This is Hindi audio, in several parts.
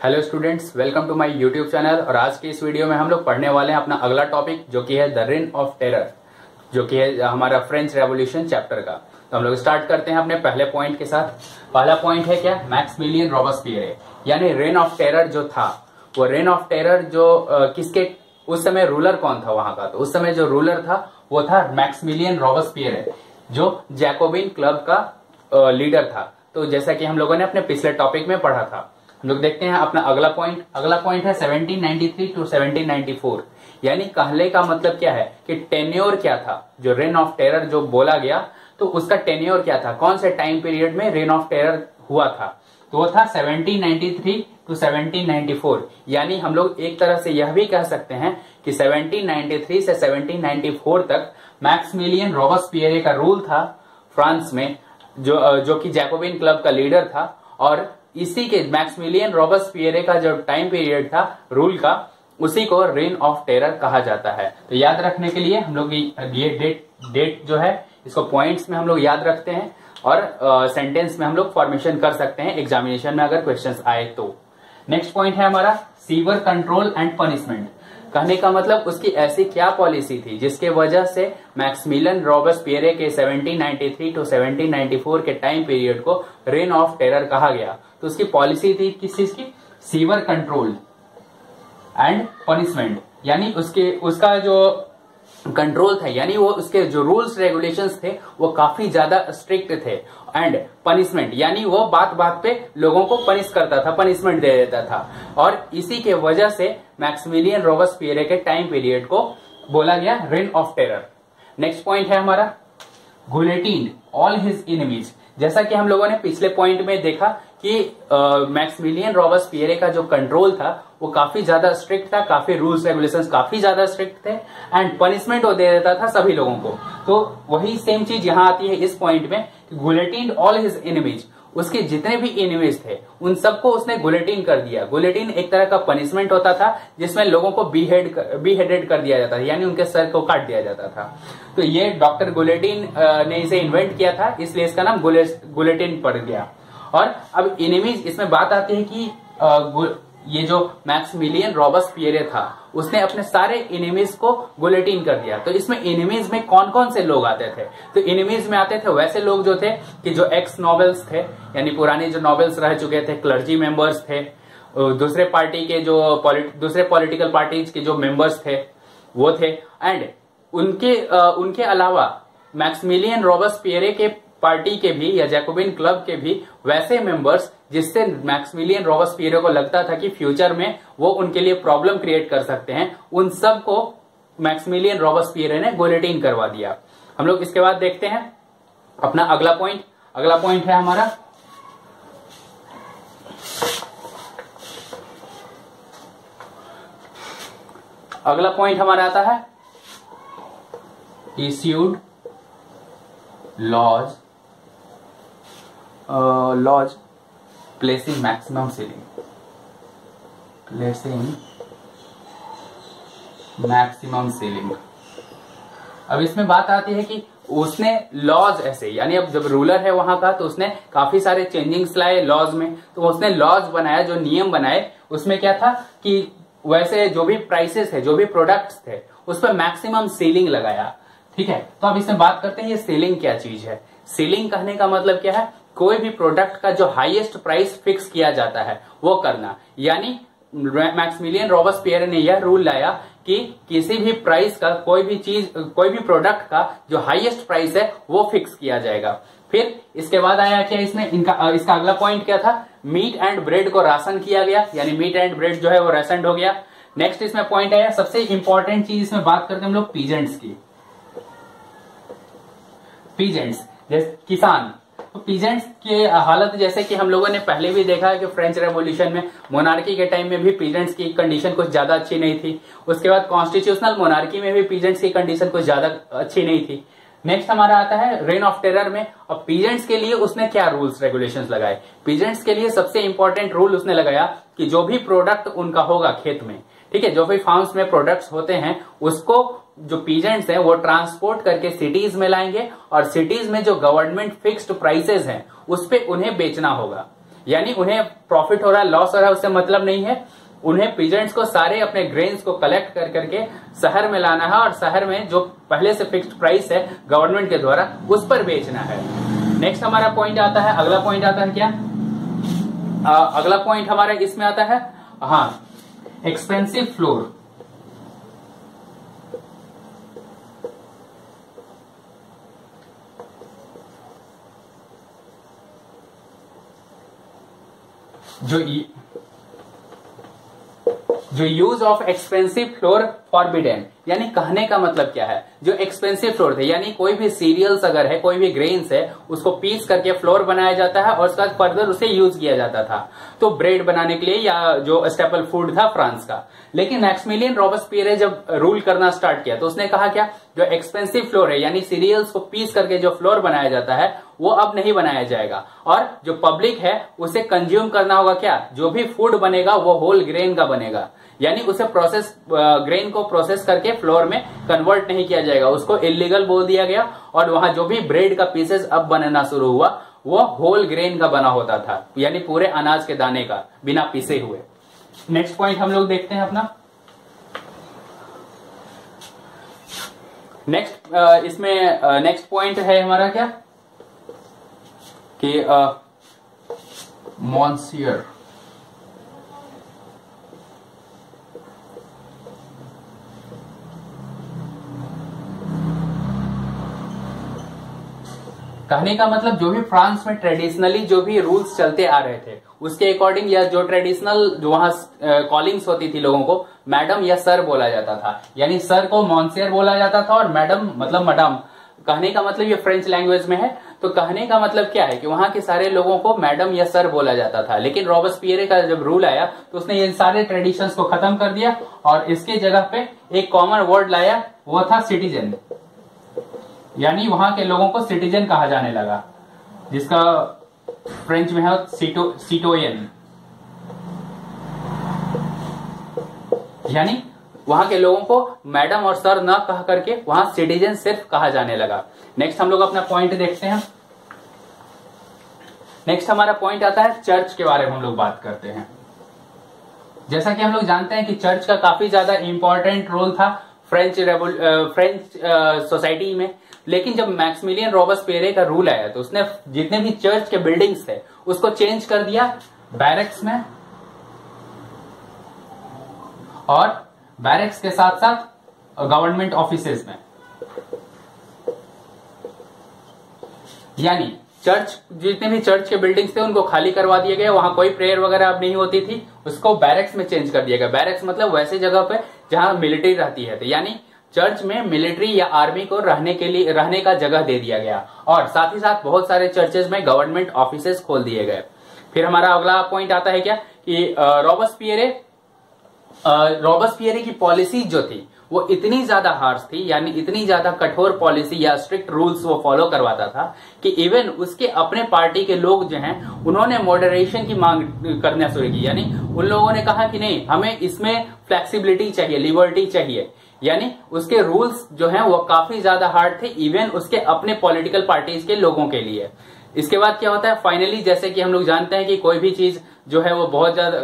Hello students, welcome to my YouTube channel. और आज के इस वीडियो में हम लोग पढ़ने वाले हैं अपना अगला टॉपिक जो कि है द रेन ऑफ टेरर, जो कि है हमारा फ्रेंच रेवोल्यूशन चैप्टर का। तो हम लोग स्टार्ट करते हैं अपने पहले पॉइंट के साथ। पहला पॉइंट है क्या? मैक्सिमिलियन रॉबस्पियर, यानी रेन ऑफ टेरर जो था, वो रेन ऑफ टेरर जो किसके उस समय रूलर कौन था वहां का? तो उस समय जो रूलर था वो था मैक्सिमिलियन रॉबस्पियर, जो जैकोबिन क्लब का लीडर था। तो जैसा कि हम लोगों ने अपने पिछले टॉपिक में पढ़ा था, हम लोग देखते हैं अपना अगला पॉइंट है 1793 टू 1794। यानी कहले का मतलब क्या है कि टेन्योर क्या था, जो रेन ऑफ टेरर जो बोला गया तो उसका टेन्योर क्या था, कौन से टाइम पीरियड में रेन ऑफ टेरर हुआ था? तो वो था 1793 टू 1794। यानी हम लोग एक तरह से यह भी कह सकते हैं कि 1793 से 1794 तक मैक्सिमिलियन रॉबस्पियर का रूल था फ्रांस में, जो कि जैकोबिन क्लब का लीडर था। और इसी के मैक्सिमिलियन रॉबस्पियर का जो टाइम पीरियड था रूल का, उसी को रेन ऑफ टेरर कहा जाता है। तो याद रखने के लिए हम लोग ये डेट जो है इसको पॉइंट्स में हम लोग याद रखते हैं और सेंटेंस में हम लोग फॉर्मेशन कर सकते हैं एग्जामिनेशन में अगर क्वेश्चंस आए तो। नेक्स्ट पॉइंट है हमारा सीवर कंट्रोल एंड पनिशमेंट। कहने का मतलब उसकी ऐसी क्या पॉलिसी थी जिसके वजह से मैक्सिमिलियन रॉबस्पियर के 1793 टू 1794 के टाइम पीरियड को रेन ऑफ टेरर कहा गया। तो उसकी पॉलिसी थी किस चीज की? Sewer control and punishment. यानी उसका जो कंट्रोल था, यानी वो उसके जो रूल्स रेगुलेशंस थे वो काफी ज्यादा स्ट्रिक्ट थे। एंड पनिशमेंट, यानी वो बात बात पे लोगों को पनिश करता था, पनिशमेंट दे देता था। और इसी के वजह से मैक्सिमिलियन रॉबस्पियर के टाइम पीरियड को बोला गया rain of terror. Next point है हमारा गुलेटिन ऑल हिज एनिमीज। जैसा कि हम लोगों ने पिछले पॉइंट में देखा कि मैक्सिमिलियन रॉबस्पियर का जो कंट्रोल था वो काफी ज्यादा स्ट्रिक्ट था, काफी रूल्स रेगुलेशंस काफी ज्यादा स्ट्रिक्ट थे एंड पनिशमेंट वो दे देता था सभी लोगों को। तो वही सेम चीज यहां आती है इस पॉइंट में, गुलेटिन ऑल हिज एनिमीज। उसके जितने भी एनिमीज थे उन सबको उसने गुलेटिन कर दिया। गुलेटिन एक तरह का पनिशमेंट होता था जिसमें लोगों को बीहेडेड कर दिया जाता था, यानी उनके सर को काट दिया जाता था। तो ये डॉक्टर गुलेटिन ने इसे इन्वेंट किया था, इसलिए इसका नाम गुलेटिन पड़ गया। और अब एनिमीज, इसमें बात आती है कि ये जो मैक्सिमिलियन रॉबस्पियर था उसने अपने सारे एनिमीज को गुलेटिन कर दिया। तो इसमें एनिमीज में कौन कौन से लोग आते थे? तो एनिमीज में आते थे वैसे लोग जो थे कि जो एक्स नॉबल्स थे, यानी पुराने जो नॉबल्स रह चुके थे, क्लर्जी मेंबर्स थे, दूसरे पार्टी के जो दूसरे पॉलिटिकल पार्टीज के जो मेंबर्स थे वो थे। एंड उनके अलावा मैक्सिमिलियन रॉबस्पियर के पार्टी के भी या जैकोबिन क्लब के भी वैसे मेंबर्स जिससे मैक्सिमिलियन रॉबस्पियर को लगता था कि फ्यूचर में वो उनके लिए प्रॉब्लम क्रिएट कर सकते हैं, उन सब को मैक्सिमिलियन रॉबस्पियर ने गुलेटिन करवा दिया। हम लोग इसके बाद देखते हैं अपना अगला पॉइंट है हमारा अगला पॉइंट हमारा आता है issued laws placing maximum ceiling. अब इसमें बात आती है कि उसने लॉज ऐसे, यानी अब जब रूलर है वहां का तो उसने काफी सारे चेंजिंग्स लाए लॉज में। तो उसने लॉज बनाया, जो नियम बनाए, उसमें क्या था कि वैसे जो भी प्राइसेस है, जो भी प्रोडक्ट्स थे, उस पर मैक्सिमम सीलिंग लगाया। ठीक है, तो अब इसमें बात करते हैं ये सीलिंग क्या चीज है। सीलिंग कहने का मतलब क्या है? कोई भी प्रोडक्ट का जो हाईएस्ट प्राइस फिक्स किया जाता है वो करना। यानी मैक्सिमिलियन रॉबस्पियर ने यह रूल लाया कि किसी भी प्राइस का, कोई भी प्रोडक्ट का जो हाईएस्ट प्राइस है वो फिक्स किया जाएगा। फिर इसके बाद आया क्या इसमें, इसका अगला पॉइंट क्या था? मीट एंड ब्रेड को राशन किया गया, यानी मीट एंड ब्रेड जो है वो राशन हो गया। नेक्स्ट इसमें पॉइंट आया, सबसे इंपॉर्टेंट चीज इसमें बात करते हैं हम लोग पीजेंट्स की। पीजेंट्स जैसे किसान, तो पीजेंट्स की हालत जैसे कि हम लोगों ने पहले भी देखा है कि फ्रेंच रेवोल्यूशन में मोनार्की के टाइम में भी पीजेंट्स की कंडीशन कुछ ज्यादा अच्छी नहीं थी। उसके बाद कॉन्स्टिट्यूशनल मोनार्की में भी पीजेंट्स की कंडीशन कुछ ज्यादा अच्छी नहीं थी। नेक्स्ट हमारा आता है रेन ऑफ टेरर में। अब पीजेंट्स के लिए उसने क्या रूल्स रेगुलेशंस लगाए? पीजेंट्स के लिए सबसे इंपॉर्टेंट रूल उसने लगाया कि जो भी प्रोडक्ट उनका होगा खेत में, ठीक है, जो भी फार्म्स में प्रोडक्ट्स होते हैं उसको जो पीजेंट्स हैं वो ट्रांसपोर्ट करके सिटीज में लाएंगे और सिटीज में जो गवर्नमेंट फिक्स्ड प्राइसेस हैं उस पे उन्हें बेचना होगा। यानी उन्हें प्रॉफिट हो रहा है, लॉस हो रहा है, उससे मतलब नहीं है। उन्हें पीजेंट्स को सारे अपने ग्रेन्स को कलेक्ट कर करके शहर में लाना है और शहर में जो पहले से फिक्स्ड प्राइस है गवर्नमेंट के द्वारा उस पर बेचना है। नेक्स्ट हमारा पॉइंट आता है, अगला पॉइंट आता है क्या, अगला पॉइंट हमारा इसमें आता है, हाँ, एक्सपेंसिव फ्लोर। जो use of expensive floor forbidden, यानी कहने का मतलब क्या है, जो एक्सपेंसिव फ्लोर थे, यानी कोई भी सीरियल्स अगर है, कोई भी ग्रेन्स है, उसको पीस करके फ्लोर बनाया जाता है और उसके बाद फर्दर उसे यूज किया जाता था तो ब्रेड बनाने के लिए, या जो स्टेपल फूड था फ्रांस का। लेकिन मैक्सिमिलियन रॉबेस्पियर जब रूल करना स्टार्ट किया तो उसने कहा क्या, जो एक्सपेंसिव फ्लोर है यानी सीरियल्स को पीस करके जो फ्लोर बनाया जाता है वो अब नहीं बनाया जाएगा, और जो पब्लिक है उसे कंज्यूम करना होगा क्या, जो भी फूड बनेगा वो होल ग्रेन का बनेगा, यानी उसे प्रोसेस, ग्रेन को प्रोसेस करके फ्लोर में कन्वर्ट नहीं किया जाएगा, उसको इलीगल बोल दिया गया। और वहां जो भी ब्रेड का पीसेस अब बनना शुरू हुआ वो होल ग्रेन का बना होता था, यानी पूरे अनाज के दाने का, बिना पीसे हुए। नेक्स्ट पॉइंट हम लोग देखते हैं अपना, नेक्स्ट इसमें नेक्स्ट पॉइंट है हमारा क्या कि मॉन्सियर, कहने का मतलब जो भी फ्रांस में ट्रेडिशनली जो भी रूल्स चलते आ रहे थे उसके अकॉर्डिंग, या जो ट्रेडिशनल जो वहां कॉलिंग्स होती थी लोगों को, मैडम या सर बोला जाता था, यानी सर को मॉन्सियर बोला जाता था और मैडम मतलब मैडम। कहने का मतलब ये फ्रेंच लैंग्वेज में है, तो कहने का मतलब क्या है कि वहां के सारे लोगों को मैडम या सर बोला जाता था। लेकिन रॉबेस्पियर का जब रूल आया तो उसने ये सारे ट्रेडिशंस को खत्म कर दिया और इसके जगह पे एक कॉमन वर्ड लाया, वो था सिटीजन, यानी वहां के लोगों को सिटीजन कहा जाने लगा, जिसका फ्रेंच में है सिटोयन, यानी वहां के लोगों को मैडम और सर न कह करके वहां सिटीजन सिर्फ कहा जाने लगा। नेक्स्ट हम लोग अपना पॉइंट देखते हैं। नेक्स्ट हमारा पॉइंट आता है चर्च के बारे में हम लोग बात करते हैं। जैसा कि हम लोग जानते हैं कि चर्च का काफी ज्यादा इंपॉर्टेंट रोल था फ्रेंच सोसाइटी में। लेकिन जब मैक्सिमिलियन रॉबेस्पियर का रूल आया तो उसने जितने भी चर्च के बिल्डिंग्स थे उसको चेंज कर दिया बैरक्स में, और बैरक्स के साथ साथ गवर्नमेंट ऑफिसेज में, यानी चर्च, जितने भी चर्च के बिल्डिंग्स थे उनको खाली करवा दिए गए, वहां कोई प्रेयर वगैरह अब नहीं होती थी, उसको बैरक्स में चेंज कर दिया गया। बैरक्स मतलब वैसे जगह पे जहां मिलिट्री रहती है, तो यानी चर्च में मिलिट्री या आर्मी को रहने का जगह दे दिया गया, और साथ ही साथ बहुत सारे चर्चेज में गवर्नमेंट ऑफिसेज खोल दिए गए। फिर हमारा अगला पॉइंट आता है क्या कि रॉबेस्पियर की पॉलिसी जो थी वो इतनी ज्यादा हार्श थी, यानी इतनी ज्यादा कठोर पॉलिसी या स्ट्रिक्ट रूल्स वो फॉलो करवाता था कि इवन उसके अपने पार्टी के लोग जो हैं उन्होंने मॉडरेशन की मांग करना शुरू की, यानी उन लोगों ने कहा कि नहीं, हमें इसमें फ्लेक्सिबिलिटी चाहिए, लिबर्टी चाहिए, यानी उसके रूल्स जो हैं वो काफी ज्यादा हार्ड थे इवन उसके अपने पॉलिटिकल पार्टीज के लोगों के लिए। इसके बाद क्या होता है, फाइनली जैसे कि हम लोग जानते हैं कि कोई भी चीज जो है वो बहुत ज्यादा,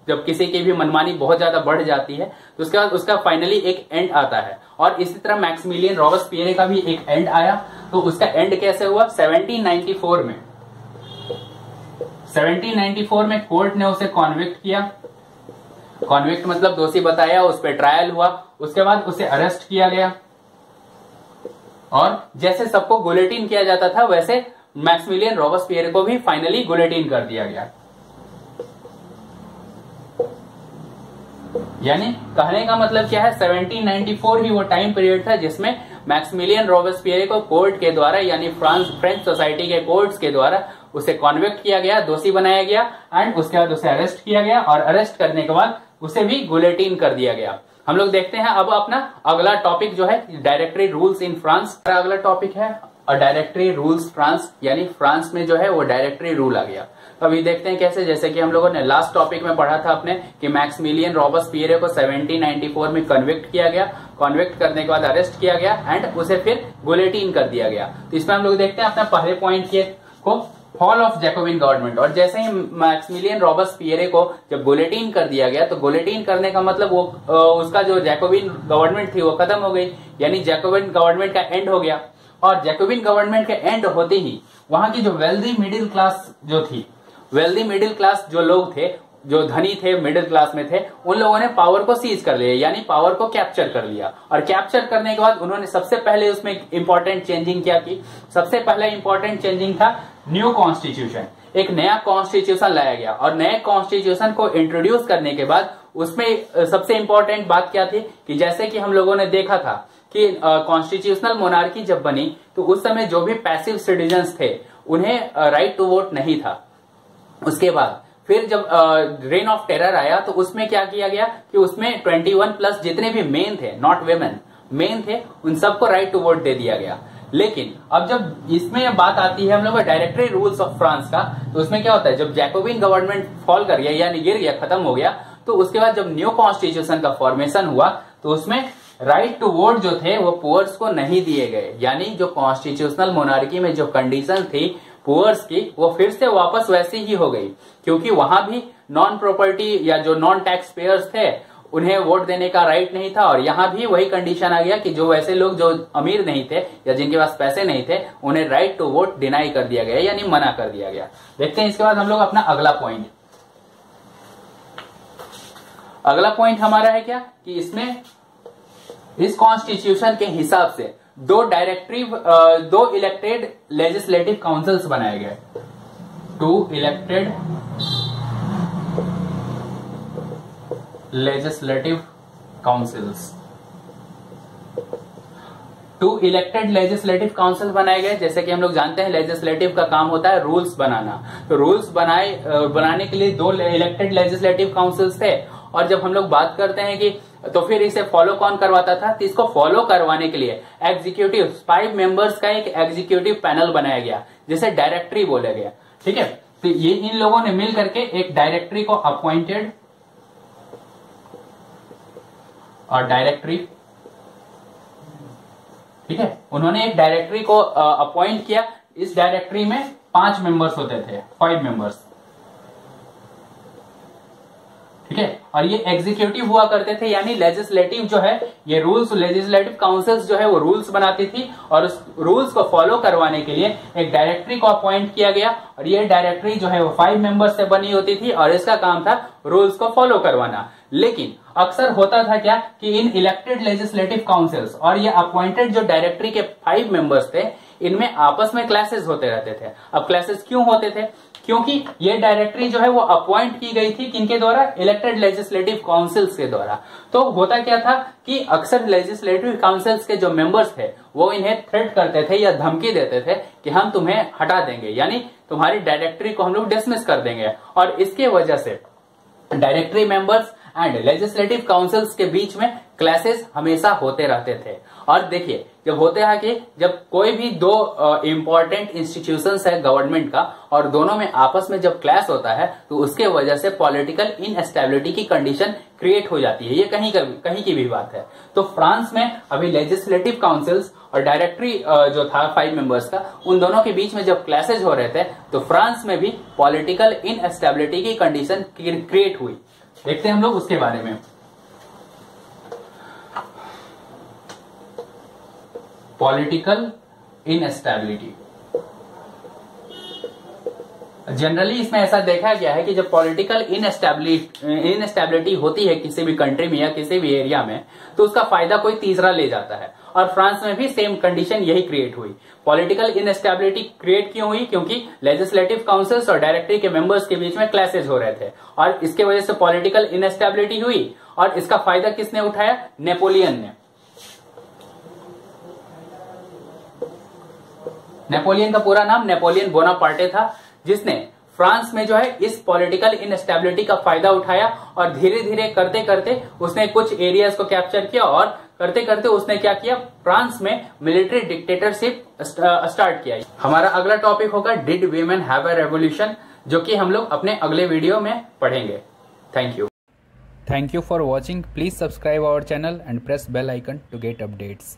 जब किसी की भी मनमानी बहुत ज्यादा बढ़ जाती है तो उसके बाद उसका फाइनली एक एंड आता है, और इसी तरह मैक्सिमिलियन रॉबेस्पियर का भी एक एंड आया। तो उसका एंड कैसे हुआ, 1794 में 1794 में कोर्ट ने उसे कॉन्विक्ट किया। कॉन्विक्ट मतलब दोषी बताया, उस पर ट्रायल हुआ, उसके बाद उसे अरेस्ट किया गया, और जैसे सबको गुलेटिन किया जाता था वैसे मैक्सिमिलियन रॉबेस्पियर को भी फाइनली गुलेटिन कर दिया गया। यानी कहने का मतलब क्या है, 1794 ही वो टाइम पीरियड था जिसमें मैक्सिमिलियन रॉबेस्पियर को कोर्ट के द्वारा, यानी फ्रेंच सोसाइटी के कोर्ट्स के द्वारा उसे कॉन्विक्ट किया गया, दोषी बनाया गया, एंड उसके बाद उसे अरेस्ट किया गया, और अरेस्ट करने के बाद उसे भी गुलेटिन कर दिया गया। हम लोग देखते हैं अब अपना अगला टॉपिक जो है डायरेक्टरी रूल्स इन फ्रांस। अगला टॉपिक है डायरेक्टरी रूल्स फ्रांस, यानी फ्रांस में जो है वो डायरेक्टरी रूल आ गया। तो अभी देखते हैं कैसे, जैसे कि हम लोगों ने लास्ट टॉपिक में पढ़ा था अपने कि मैक्सिमिलियन रॉबेस्पियर को 1794 में कन्विक्ट किया गया, कन्विक्ट करने के बाद अरेस्ट किया गया एंड उसे फिर गुलेटिन कर दिया गया। तो इसमें हम लोग देखते हैं अपना पहले पॉइंट को फॉल ऑफ जैकोबिन गवर्नमेंट। और जैसे ही मैक्सिमिलियन रॉबेस्पियरे को जब गुलेटिन कर दिया गया, तो गुलेटिन करने का मतलब वो उसका जो जैकोबिन गवर्नमेंट थी वो खत्म हो गई, यानी जैकोबिन गवर्नमेंट का एंड हो गया। और जैकोबिन गवर्नमेंट के एंड होते ही वहां की जो वेल्दी मिडिल क्लास जो थी, वेल्दी मिडिल क्लास जो लोग थे, जो धनी थे, मिडिल क्लास में थे, उन लोगों ने पावर को सीज कर लिया, यानी पावर को कैप्चर कर लिया। और कैप्चर करने के बाद उन्होंने सबसे पहले उसमें इंपॉर्टेंट चेंजिंग क्या की? सबसे पहला इंपॉर्टेंट चेंजिंग था न्यू कॉन्स्टिट्यूशन। एक नया कॉन्स्टिट्यूशन लाया गया, और नए कॉन्स्टिट्यूशन को इंट्रोड्यूस करने के बाद उसमें सबसे इंपॉर्टेंट बात क्या थी कि जैसे कि हम लोगों ने देखा था कि कॉन्स्टिट्यूशनल मोनार्की जब बनी, तो उस समय जो भी पैसिव सिटीजन्स थे उन्हें राइट टू वोट नहीं था। उसके बाद फिर जब रेन ऑफ टेरर आया, तो उसमें क्या किया गया कि उसमें 21 प्लस जितने भी मेन थे, नॉट वेमेन, मेन थे, उन सबको राइट टू वोट दे दिया गया। लेकिन अब जब इसमें बात आती है हम लोग डायरेक्टरी रूल्स ऑफ फ्रांस का, तो उसमें क्या होता है, जब जैकोबिन गवर्नमेंट फॉल कर गया यानी गिर गया, खत्म हो गया, तो उसके बाद जब न्यू कॉन्स्टिट्यूशन का फॉर्मेशन हुआ, तो उसमें राइट टू वोट जो थे वो पुअर्स को नहीं दिए गए। यानी जो कॉन्स्टिट्यूशनल मोनार्की में जो कंडीशन थी पुअर्स की, वो फिर से वापस वैसी ही हो गई, क्योंकि वहां भी नॉन प्रॉपर्टी या जो नॉन टैक्स पेयर्स थे उन्हें वोट देने का राइट नहीं था। और यहां भी वही कंडीशन आ गया कि जो वैसे लोग जो अमीर नहीं थे या जिनके पास पैसे नहीं थे, उन्हें राइट टू वोट डिनाई कर दिया गया, यानी मना कर दिया गया। देखते हैं इसके बाद हम लोग अपना अगला पॉइंट। अगला पॉइंट हमारा है क्या कि इसमें इस कॉन्स्टिट्यूशन के हिसाब से दो इलेक्टेड लेजिस्लेटिव काउंसिल्स बनाए गए। 2 elected legislative councils, 2 elected legislative council बनाए गए। जैसे कि हम लोग जानते हैं लेजिस्लेटिव का काम होता है रूल्स बनाना, तो रूल्स बनाने के लिए 2 इलेक्टेड लेजिस्लेटिव काउंसिल्स थे। और जब हम लोग बात करते हैं कि तो फिर इसे फॉलो कौन करवाता था, तो इसको फॉलो करवाने के लिए एग्जीक्यूटिव 5 मेंबर्स का एक एग्जीक्यूटिव पैनल बनाया गया, जिसे डायरेक्टरी बोला गया। ठीक है, तो ये इन लोगों ने मिल करके एक डायरेक्टरी को अपॉइंटेड, और डायरेक्टरी, ठीक है, उन्होंने एक डायरेक्टरी को अपॉइंट किया। इस डायरेक्टरी में 5 मेंबर्स होते थे, 5 मेंबर्स, ठीक है। और ये एग्जीक्यूटिव हुआ करते थे, यानी लेजिस्लेटिव जो है ये रूल्स, लेजिस्लेटिव काउंसिल्स जो है वो रूल्स बनाती थी, और उस रूल्स को फॉलो करवाने के लिए एक डायरेक्टरी को अपॉइंट किया गया। और ये डायरेक्टरी जो है वो 5 मेंबर्स से बनी होती थी, और इसका काम था रूल्स को फॉलो करवाना। लेकिन अक्सर होता था क्या कि इन इलेक्टेड लेजिस्लेटिव काउंसिल्स और ये अपॉइंटेड जो डायरेक्टरी के 5 मेंबर्स थे, इनमें आपस में क्लैसेस होते रहते थे। अब क्लैसेस क्यों होते थे? क्योंकि ये डायरेक्टरी जो है वो अपॉइंट की गई थी किनके द्वारा? इलेक्टेड लेजिस्लेटिव काउंसिल्स के द्वारा। तो होता क्या था कि अक्सर लेजिस्लेटिव काउंसिल्स के जो मेंबर्स थे वो इन्हें थ्रेट करते थे या धमकी देते थे कि हम तुम्हें हटा देंगे, यानी तुम्हारी डायरेक्टरी को हम लोग डिसमिस कर देंगे। और इसके वजह से directory members and legislative councils के बीच में क्लैसेस हमेशा होते रहते थे। और देखिए, जब होते हैं कि जब कोई भी 2 इंपॉर्टेंट इंस्टीट्यूशंस है गवर्नमेंट का, और दोनों में आपस में जब क्लैश होता है, तो उसके वजह से पॉलिटिकल इनएस्टेबिलिटी की कंडीशन क्रिएट हो जाती है। ये कहीं की भी बात है। तो फ्रांस में अभी लेजिस्लेटिव काउंसिल्स और डायरेक्टरी जो था 5 मेंबर्स का, उन दोनों के बीच में जब क्लैशेज हो रहे थे, तो फ्रांस में भी पॉलिटिकल इनएस्टेबिलिटी की कंडीशन क्रिएट हुई। देखते हैं हम लोग उसके बारे में। पॉलिटिकल इनएस्टेबिलिटी, जनरली इसमें ऐसा देखा गया है कि जब पॉलिटिकल इनएस्टेबिलिटी होती है किसी भी कंट्री में या किसी भी एरिया में, तो उसका फायदा कोई तीसरा ले जाता है। और फ्रांस में भी सेम कंडीशन यही क्रिएट हुई। पॉलिटिकल इनएस्टेबिलिटी क्रिएट क्यों हुई? क्योंकि लेजिस्लेटिव काउंसिल्स और डायरेक्टरी के मेंबर्स के बीच में क्लैशेज हो रहे थे, और इसके वजह से पॉलिटिकल इनएस्टेबिलिटी हुई। और इसका फायदा किसने उठाया? नेपोलियन ने। नेपोलियन का पूरा नाम नेपोलियन बोनापार्टे था, जिसने फ्रांस में जो है इस पॉलिटिकल इनएस्टेबिलिटी का फायदा उठाया, और धीरे धीरे करते करते उसने कुछ एरियाज को कैप्चर किया, और करते करते उसने क्या किया? फ्रांस में मिलिट्री डिक्टेटरशिप स्टार्ट किया। हमारा अगला टॉपिक होगा did women have a revolution, जो कि हम लोग अपने अगले वीडियो में पढ़ेंगे। Thank you for watching. Please subscribe our channel and press bell icon to get updates.